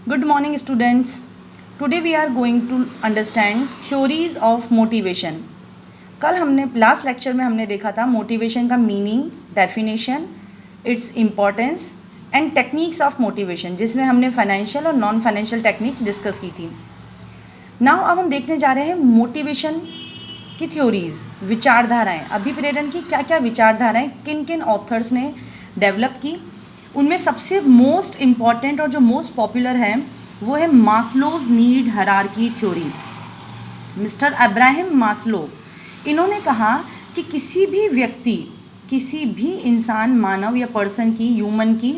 Good morning, students. Today we are going to understand theories of motivation. कल हमने last lecture में हमने देखा था मोटिवेशन का meaning, definition, it's importance and techniques of motivation, जिसमें हमने फाइनेंशियल और नॉन फाइनेंशियल टेक्निक्स डिस्कस की थी. नाउ अब हम देखने जा रहे हैं मोटिवेशन की थ्योरीज, विचारधाराएं. अभी प्रेरण की क्या क्या विचारधाराएं किन किन ऑथर्स ने डेवलप की. उनमें सबसे मोस्ट इम्पॉर्टेंट और जो मोस्ट पॉपुलर है वो है Maslow's need hierarchy theory. Mister Abraham Maslow, इन्होंने कहा कि किसी भी व्यक्ति, किसी भी इंसान, मानव या पर्सन की, ह्यूमन की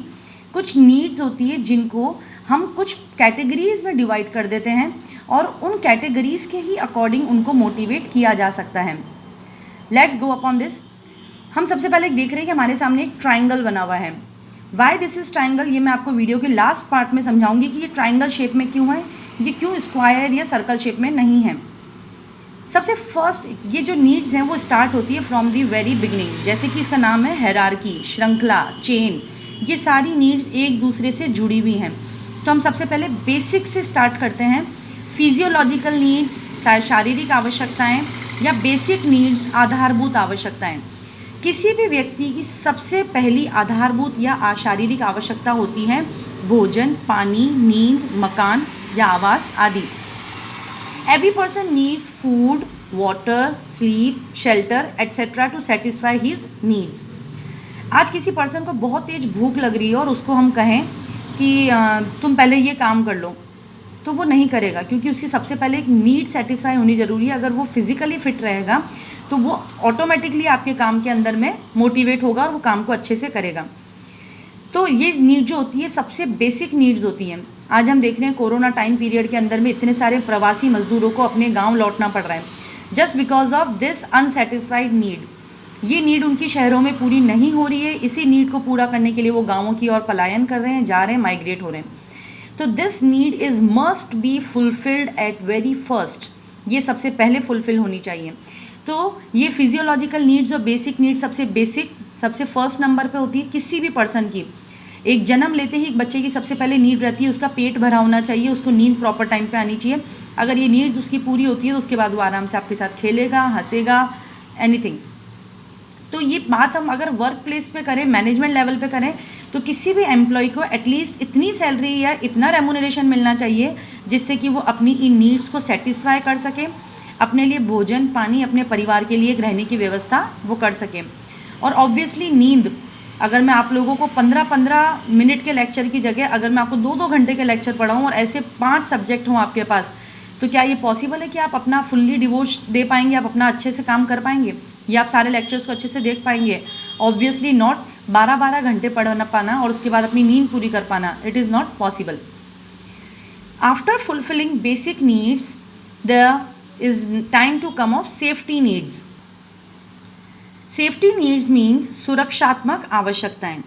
कुछ नीड्स होती है जिनको हम कुछ कैटेगरीज में डिवाइड कर देते हैं और उन कैटेगरीज के ही अकॉर्डिंग उनको मोटिवेट किया जा सकता है. Let's go upon this. हम सबसे पहले देख रहे हैं कि हमारे सामने एक ट्राइंगल बना हुआ है. वाई दिस इज़ ट्राइंगल, ये मैं आपको वीडियो के लास्ट पार्ट में समझाऊंगी कि ये ट्राइंगल शेप में क्यों है, ये क्यों स्क्वायर या सर्कल शेप में नहीं है. सबसे फर्स्ट ये जो नीड्स हैं वो स्टार्ट होती है फ्रॉम दी वेरी बिगनिंग. जैसे कि इसका नाम है हायरार्की, श्रृंखला, चेन. ये सारी नीड्स एक दूसरे से जुड़ी हुई हैं. तो हम सबसे पहले बेसिक से स्टार्ट करते हैं. फिजियोलॉजिकल नीड्स, शारीरिक आवश्यकताएं या बेसिक नीड्स, आधारभूत आवश्यकताएं. किसी भी व्यक्ति की सबसे पहली आधारभूत या शारीरिक आवश्यकता होती है भोजन, पानी, नींद, मकान या आवास आदि. Every person needs food, water, sleep, shelter etcetera to satisfy his needs. आज किसी पर्सन को बहुत तेज भूख लग रही है और उसको हम कहें कि तुम पहले ये काम कर लो, तो वो नहीं करेगा, क्योंकि उसकी सबसे पहले एक नीड सेटिस्फाई होनी ज़रूरी है. अगर वो फिजिकली फिट रहेगा तो वो ऑटोमेटिकली आपके काम के अंदर में मोटिवेट होगा और वो काम को अच्छे से करेगा. तो ये नीड जो होती है सबसे बेसिक नीड्स होती हैं. आज हम देख रहे हैं कोरोना टाइम पीरियड के अंदर में इतने सारे प्रवासी मजदूरों को अपने गांव लौटना पड़ रहा है just because of this unsatisfied need. ये नीड उनकी शहरों में पूरी नहीं हो रही है. इसी नीड को पूरा करने के लिए वो गाँवों की ओर पलायन कर रहे हैं, जा रहे हैं, माइग्रेट हो रहे हैं. तो this need is must be fulfilled at very first. ये सबसे पहले फुलफिल होनी चाहिए. तो ये फिजियोलॉजिकल नीड्स और बेसिक नीड्स सबसे फर्स्ट नंबर पे होती है किसी भी पर्सन की. एक जन्म लेते ही एक बच्चे की सबसे पहले नीड रहती है उसका पेट भरा होना चाहिए, उसको नींद प्रॉपर टाइम पे आनी चाहिए. अगर ये नीड्स उसकी पूरी होती है तो उसके बाद वो आराम से आपके साथ खेलेगा, हंसेगा, एनीथिंग. तो ये बात हम अगर वर्क प्लेस पे करें, मैनेजमेंट लेवल पे करें, तो किसी भी एम्प्लॉय को एटलीस्ट इतनी सैलरी या इतना रेमुनरेशन मिलना चाहिए जिससे कि वो अपनी इन नीड्स को सेटिस्फाई कर सके, अपने लिए भोजन, पानी, अपने परिवार के लिए एक रहने की व्यवस्था वो कर सकें. और ऑब्वियसली नींद, अगर मैं आप लोगों को 15-15 मिनट के लेक्चर की जगह अगर मैं आपको 2-2 घंटे के लेक्चर पढ़ाऊँ और ऐसे 5 सब्जेक्ट हों आपके पास, तो क्या ये पॉसिबल है कि आप अपना फुल्ली डिवोश दे पाएंगे, आप अपना अच्छे से काम कर पाएंगे, या आप सारे लेक्चर्स को अच्छे से देख पाएंगे? Obviously not. 12-12 घंटे पढ़ना पाना और उसके बाद अपनी नींद पूरी कर पाना, it is not possible. After fulfilling basic needs the is time to come of safety needs. Safety needs means सुरक्षात्मक आवश्यकताएं.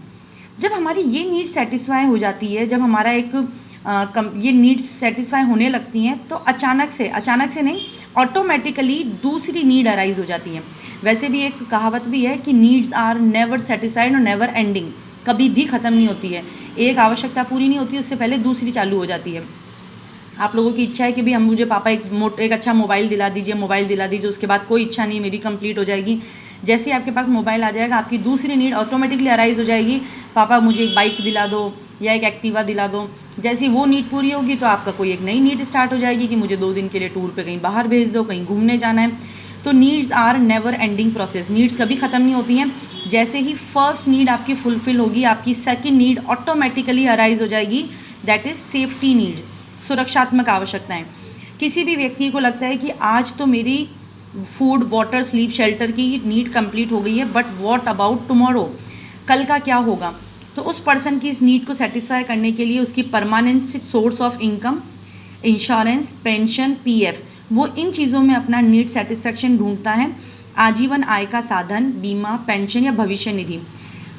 जब हमारी ये नीड सेटिस्फाई हो जाती है, जब हमारा ये नीड्स सेटिस्फाई होने लगती हैं, तो अचानक से नहीं, ऑटोमेटिकली दूसरी नीड अराइज हो जाती है. वैसे भी एक कहावत भी है कि नीड्स आर नेवर सेटिस्फाइड और नेवर एंडिंग, कभी भी ख़त्म नहीं होती है. एक आवश्यकता पूरी नहीं होती, उससे पहले दूसरी चालू हो जाती है. आप लोगों की इच्छा है कि भाई हम, मुझे पापा एक अच्छा मोबाइल दिला दीजिए, उसके बाद कोई इच्छा नहीं मेरी कंप्लीट हो जाएगी. जैसे ही आपके पास मोबाइल आ जाएगा आपकी दूसरी नीड ऑटोमेटिकली अराइज हो जाएगी, पापा मुझे एक बाइक दिला दो या एक एक्टिवा दिला दो. जैसी वो नीड पूरी होगी तो आपका कोई एक नई नीड स्टार्ट हो जाएगी कि मुझे 2 दिन के लिए टूर पे कहीं बाहर भेज दो, कहीं घूमने जाना है. तो needs are never ending process. Needs कभी ख़त्म नहीं होती हैं. जैसे ही फर्स्ट नीड आपकी फुलफिल होगी, आपकी सेकेंड नीड ऑटोमेटिकली अराइज हो जाएगी, दैट इज़ सेफ्टी नीड्स, सुरक्षात्मक आवश्यकताएं. किसी भी व्यक्ति को लगता है कि आज तो मेरी फूड, वाटर, स्लीप, शेल्टर की नीड कंप्लीट हो गई है, बट व्हाट अबाउट टुमारो, कल का क्या होगा? तो उस पर्सन की इस नीड को सेटिस्फाई करने के लिए उसकी permanent source of income, insurance, pension, PF, वो इन चीज़ों में अपना नीड सेटिस्फैक्शन ढूंढता है. आजीवन आय का साधन, बीमा, पेंशन या भविष्य निधि.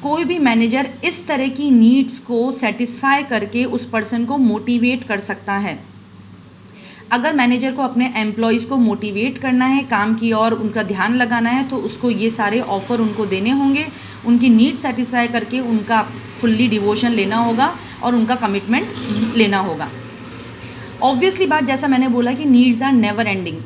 कोई भी मैनेजर इस तरह की नीड्स को सेटिस्फाई करके उस पर्सन को मोटिवेट कर सकता है. अगर मैनेजर को अपने एम्प्लॉयज़ को मोटिवेट करना है, काम की ओर उनका ध्यान लगाना है, तो उसको ये सारे ऑफ़र उनको देने होंगे, उनकी नीड सेटिस्फाई करके उनका फुल्ली डिवोशन लेना होगा और उनका कमिटमेंट लेना होगा. ऑब्वियसली बात, जैसा मैंने बोला कि नीड्स आर नेवर एंडिंग।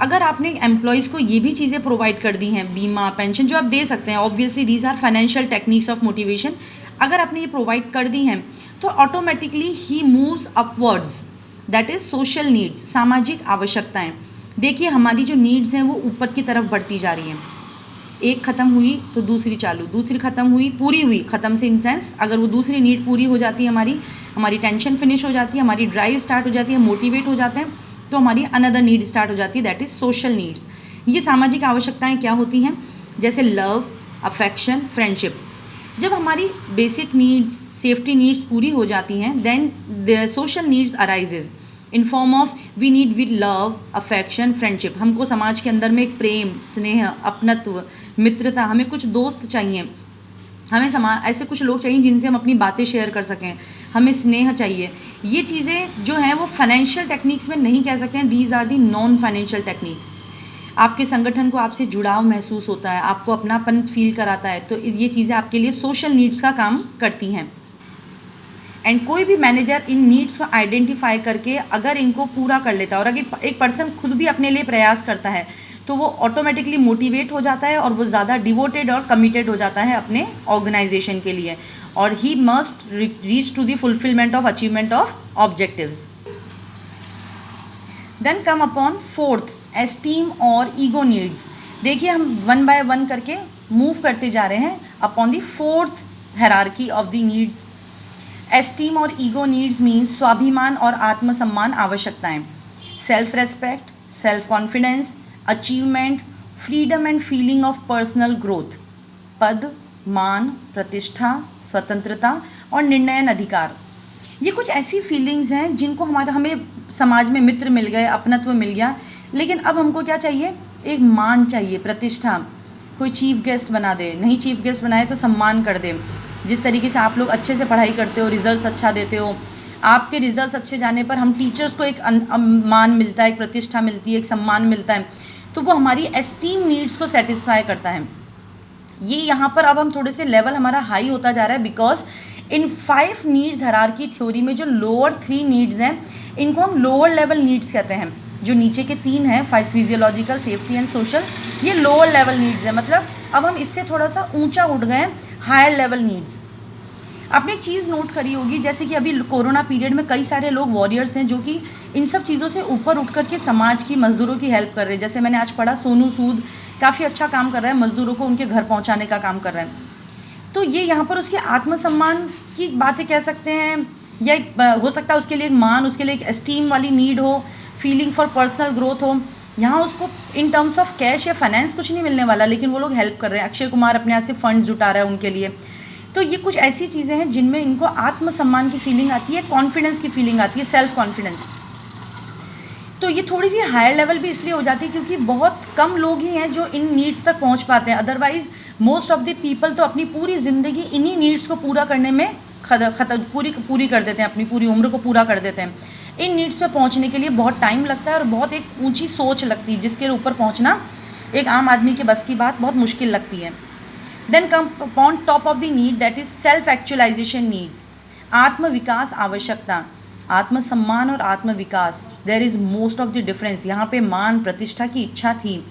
अगर आपने एम्प्लॉयज़ को ये भी चीज़ें प्रोवाइड कर दी हैं, बीमा, पेंशन जो आप दे सकते हैं, obviously these are financial techniques of motivation, अगर आपने ये प्रोवाइड कर दी हैं तो ऑटोमेटिकली ही moves upwards, that is social needs, सामाजिक आवश्यकताएं। देखिए हमारी जो नीड्स हैं वो ऊपर की तरफ बढ़ती जा रही हैं, एक ख़त्म हुई तो दूसरी चालू, दूसरी ख़त्म हुई, पूरी हुई, ख़त्म से इन सेंस अगर वो दूसरी नीड पूरी हो जाती है, हमारी टेंशन फिनिश हो जाती है, हमारी ड्राइव स्टार्ट हो जाती है, मोटिवेट हो जाते हैं, तो हमारी अनदर नीड स्टार्ट हो जाती है, दैट इज़ सोशल नीड्स। ये सामाजिक आवश्यकताएं क्या होती हैं? जैसे लव, अफेक्शन, फ्रेंडशिप। जब हमारी बेसिक नीड्स, सेफ्टी नीड्स पूरी हो जाती हैं, then the social needs arises in form of we need with love, affection, friendship. हमको समाज के अंदर में एक प्रेम, स्नेह, अपनत्व, मित्रता, हमें कुछ दोस्त चाहिए, हमें ऐसे कुछ लोग चाहिए जिनसे हम अपनी बातें शेयर कर सकें, हमें स्नेह चाहिए। ये चीज़ें जो हैं वो फाइनेंशियल टेक्निक्स में नहीं कह सकते हैं, these are the non financial techniques. आपके संगठन को आपसे जुड़ाव महसूस होता है, आपको अपनापन फील कराता है, तो ये चीज़ें आपके लिए सोशल नीड्स का काम करती हैं। एंड कोई भी मैनेजर इन नीड्स को आइडेंटिफाई करके अगर इनको पूरा कर लेता है और अगर एक पर्सन खुद भी अपने लिए प्रयास करता है तो वो ऑटोमेटिकली मोटिवेट हो जाता है और वो ज़्यादा डिवोटेड और कमिटेड हो जाता है अपने ऑर्गेनाइजेशन के लिए, और he must reach to the fulfilment of achievement of objectives. Then come upon fourth, esteem और ईगो नीड्स। देखिए हम वन बाय वन करके मूव करते जा रहे हैं upon the fourth hierarchy of the needs. Esteem और ईगो नीड्स मीन्स स्वाभिमान और आत्मसम्मान आवश्यकताएं, self respect, self confidence, achievement, freedom and feeling of personal growth, पद, मान, प्रतिष्ठा, स्वतंत्रता और निर्णयन अधिकार। ये कुछ ऐसी फीलिंग्स हैं जिनको हमें समाज में मित्र मिल गए, अपनत्व मिल गया, लेकिन अब हमको क्या चाहिए? एक मान चाहिए, प्रतिष्ठा, कोई चीफ गेस्ट बना दे, नहीं चीफ गेस्ट बनाए तो सम्मान कर दे। जिस तरीके से आप लोग अच्छे से पढ़ाई करते हो, रिजल्ट्स अच्छा देते हो, आपके रिजल्ट्स अच्छे जाने पर हम टीचर्स को एक मान मिलता है, एक प्रतिष्ठा मिलती है, एक सम्मान मिलता है, तो वो हमारी एस्टीम नीड्स को सेटिस्फाई करता है। ये यहाँ पर अब हम थोड़े से लेवल हमारा हाई होता जा रहा है, because in 5 needs hierarchy theory में जो लोअर 3 नीड्स हैं इनको हम लोअर लेवल नीड्स कहते हैं। जो नीचे के 3 हैं, फिजियोलॉजिकल, सेफ्टी एंड सोशल, ये लोअर लेवल नीड्स हैं। मतलब अब हम इससे थोड़ा सा ऊंचा उठ गए हैं, हायर लेवल नीड्स। आपने एक चीज़ नोट करी होगी, जैसे कि अभी कोरोना पीरियड में कई सारे लोग वॉरियर्स हैं जो कि इन सब चीज़ों से ऊपर उठ कर के समाज की मज़दूरों की हेल्प कर रहे हैं। जैसे मैंने आज पढ़ा, सोनू सूद काफ़ी अच्छा काम कर रहा है, मज़दूरों को उनके घर पहुंचाने का काम कर रहा है। तो ये यहाँ पर उसके आत्मसम्मान की बातें कह सकते हैं, या हो सकता है उसके लिए एक मान, उसके लिए एक एस्टीम वाली नीड हो, फीलिंग फॉर पर्सनल ग्रोथ हो। यहाँ उसको इन टर्म्स ऑफ कैश या फाइनेंस कुछ नहीं मिलने वाला, लेकिन वो लोग हेल्प कर रहे हैं। अक्षय कुमार अपने यहाँ से फंड्स जुटा रहा है उनके लिए। तो ये कुछ ऐसी चीज़ें हैं जिनमें इनको आत्मसम्मान की फीलिंग आती है, कॉन्फिडेंस की फीलिंग आती है, सेल्फ कॉन्फिडेंस। तो ये थोड़ी सी हायर लेवल भी इसलिए हो जाती है क्योंकि बहुत कम लोग ही हैं जो इन नीड्स तक पहुंच पाते हैं। Otherwise most of the people तो अपनी पूरी ज़िंदगी इन्हीं नीड्स को पूरा करने में पूरी कर देते हैं, अपनी पूरी उम्र को पूरा कर देते हैं। इन नीड्स पे पहुंचने के लिए बहुत टाइम लगता है और बहुत एक ऊंची सोच लगती है, जिसके ऊपर पहुंचना एक आम आदमी के बस की बात बहुत मुश्किल लगती है। Then come upon top of the need, that is self actualization need, आत्मविकास आवश्यकता। आत्मसम्मान और आत्मविकास, there is most of the difference. यहाँ पे मान, प्रतिष्ठा की इच्छा थी,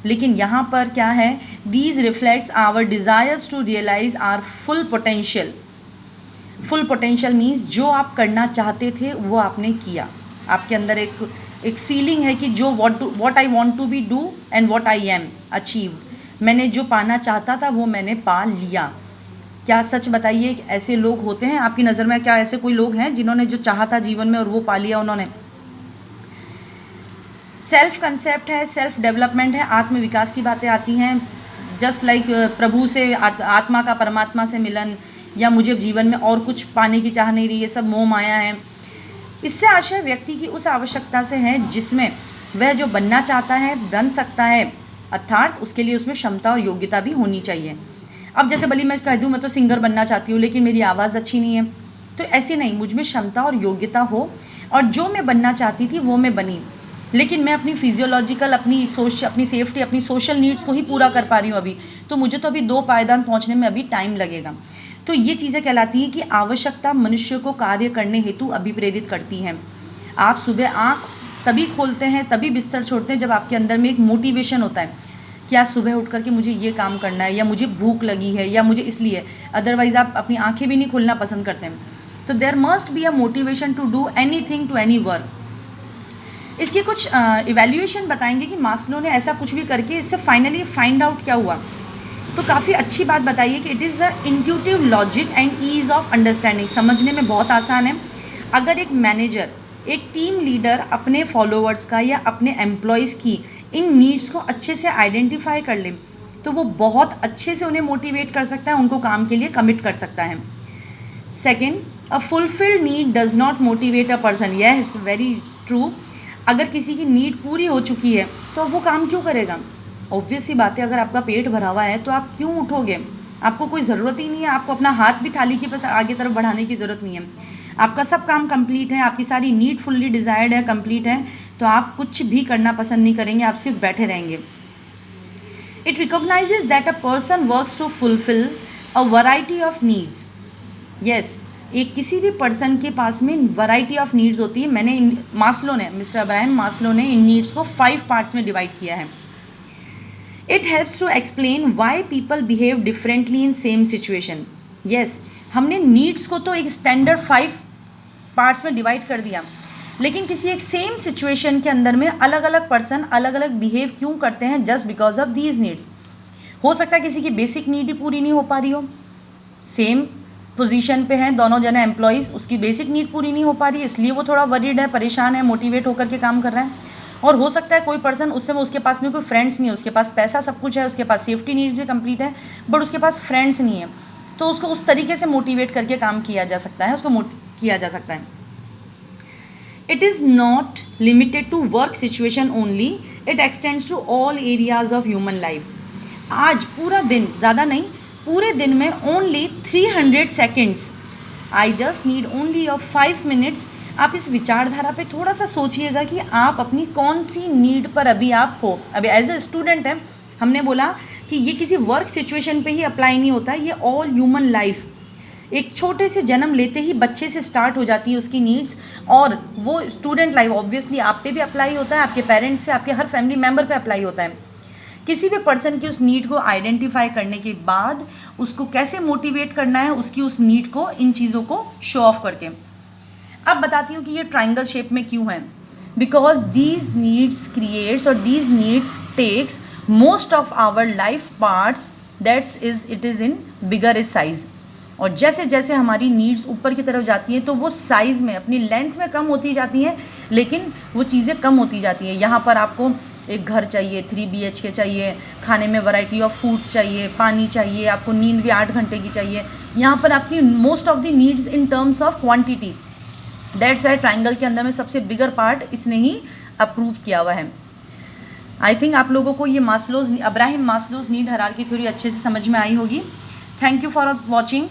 लेकिन यहाँ पर क्या है? These reflects our desires to realise our full potential. Full potential means जो आप करना चाहते थे वो आपने किया। आपके अंदर एक फीलिंग है कि जो what I want to be do and what I am achieved. मैंने जो पाना चाहता था वो मैंने पा लिया। क्या सच बताइए, ऐसे लोग होते हैं आपकी नज़र में? क्या ऐसे कोई लोग हैं जिन्होंने जो चाहा था जीवन में और वो पा लिया उन्होंने? सेल्फ कंसेप्ट है, सेल्फ डेवलपमेंट है, आत्मविकास की बातें आती हैं। जस्ट लाइक प्रभु से, आत्मा का परमात्मा से मिलन, या मुझे जीवन में और कुछ पाने की चाह नहीं रही, ये सब मोह माया है। इससे आशय व्यक्ति की उस आवश्यकता से है जिसमें वह जो बनना चाहता है बन सकता है, अर्थात उसके लिए उसमें क्षमता और योग्यता भी होनी चाहिए। अब जैसे भली मैं कह दूँ मैं तो सिंगर बनना चाहती हूँ लेकिन मेरी आवाज़ अच्छी नहीं है, तो ऐसे नहीं, मुझ में क्षमता और योग्यता हो और जो मैं बनना चाहती थी वो मैं बनी, लेकिन मैं अपनी फिजियोलॉजिकल, अपनी सेफ्टी, अपनी सोशल नीड्स को ही पूरा कर पा रही हूँ अभी, तो मुझे तो अभी 2 पायदान पहुँचने में अभी टाइम लगेगा। तो ये चीज़ें कहलाती हैं कि आवश्यकता मनुष्य को कार्य करने हेतु अभिप्रेरित करती हैं। आप सुबह आँख तभी खोलते हैं, तभी बिस्तर छोड़ते हैं जब आपके अंदर में एक मोटिवेशन होता है कि आज सुबह उठ करके मुझे ये काम करना है, या मुझे भूख लगी है, या मुझे इसलिए, अदरवाइज़ आप अपनी आँखें भी नहीं खोलना पसंद करते हैं। तो there must be a motivation to do anything to any work. इसके कुछ इवैल्यूएशन बताएंगे कि मास्लो ने ऐसा कुछ भी करके इससे फाइनली फाइंड आउट क्या हुआ। तो काफ़ी अच्छी बात बताइए कि it is a intuitive logic and ease of understanding, समझने में बहुत आसान है। अगर एक मैनेजर, एक टीम लीडर अपने फॉलोअर्स का या अपने एम्प्लॉयज़ की इन नीड्स को अच्छे से आइडेंटिफाई कर ले तो वो बहुत अच्छे से उन्हें मोटिवेट कर सकता है, उनको काम के लिए कमिट कर सकता है। Second, a fulfilled need does not motivate a person. Yes, very true. अगर किसी की नीड पूरी हो चुकी है तो वो काम क्यों करेगा? ऑब्वियस सी बात है, अगर आपका पेट भरा हुआ है तो आप क्यों उठोगे? आपको कोई ज़रूरत ही नहीं है, आपको अपना हाथ भी थाली की आगे तरफ बढ़ाने की ज़रूरत नहीं है। आपका सब काम कंप्लीट है, आपकी सारी नीड फुल्ली डिज़ायर्ड है, कंप्लीट है, तो आप कुछ भी करना पसंद नहीं करेंगे, आप सिर्फ बैठे रहेंगे। It recognises that a person works to fulfil a variety of needs. Yes, एक किसी भी पर्सन के पास में वैरायटी ऑफ नीड्स होती है। मिस्टर अब्राहम मास्लो ने इन नीड्स को 5 पार्ट्स में डिवाइड किया है। It helps to explain why people behave differently in same situation. Yes, हमने नीड्स को तो एक स्टैंडर्ड 5 पार्ट्स में डिवाइड कर दिया, लेकिन किसी एक सेम सिचुएशन के अंदर में अलग अलग पर्सन अलग अलग बिहेव क्यों करते हैं? Just because of these needs. हो सकता है किसी की बेसिक नीड ही पूरी नहीं हो पा रही हो, सेम पोजीशन पे हैं दोनों जने एम्प्लॉयज़, उसकी बेसिक नीड पूरी नहीं हो पा रही है, इसलिए वो थोड़ा वरीड है, परेशान है, मोटिवेट होकर के काम कर रहा है। और हो सकता है कोई पर्सन उसके पास में कोई फ्रेंड्स नहीं है, उसके पास पैसा सब कुछ है, उसके पास सेफ्टी नीड्स भी कंप्लीट है, बट उसके पास फ्रेंड्स नहीं है, तो उसको उस तरीके से मोटिवेट करके काम किया जा सकता है, उसको किया जा सकता है। It is not limited to work situation only, it extends to all areas of human life. आज पूरा दिन, ज़्यादा नहीं, पूरे दिन में only 300 seconds, I just need only of 5 minutes. आप इस विचारधारा पे थोड़ा सा सोचिएगा कि आप अपनी कौन सी नीड पर अभी आप हो। अभी एज ए स्टूडेंट है, हमने बोला कि ये किसी वर्क सिचुएशन पे ही अप्लाई नहीं होता, ये ऑल ह्यूमन लाइफ। एक छोटे से जन्म लेते ही बच्चे से स्टार्ट हो जाती है उसकी नीड्स, और वो स्टूडेंट लाइफ ऑब्वियसली आप पे भी अप्लाई होता है, आपके पेरेंट्स पे, आपके हर फैमिली मेम्बर पे अप्लाई होता है। किसी भी पर्सन की उस नीड को आइडेंटिफाई करने के बाद उसको कैसे मोटिवेट करना है, उसकी उस नीड को, इन चीज़ों को शो ऑफ करके। अब बताती हूँ कि ये ट्राइंगल शेप में क्यों है। बिकॉज दीज नीड्स क्रिएट्स और these needs takes most of our life parts, it is in bigger is size. और जैसे जैसे हमारी नीड्स ऊपर की तरफ जाती हैं तो वो साइज़ में, अपनी लेंथ में कम होती जाती हैं, लेकिन वो चीज़ें कम होती जाती हैं। यहाँ पर आपको एक घर चाहिए, 3 BHK चाहिए, खाने में वैरायटी ऑफ फूड्स चाहिए, पानी चाहिए, आपको नींद भी 8 घंटे की चाहिए। यहाँ पर आपकी most of the needs in terms of quantity. That's why triangle के अंदर में सबसे बिगर पार्ट इसने ही अप्रूव किया हुआ है। आई थिंक आप लोगों को ये Abraham Maslow's need hierarchy theory अच्छे से समझ में आई होगी। Thank you for watching.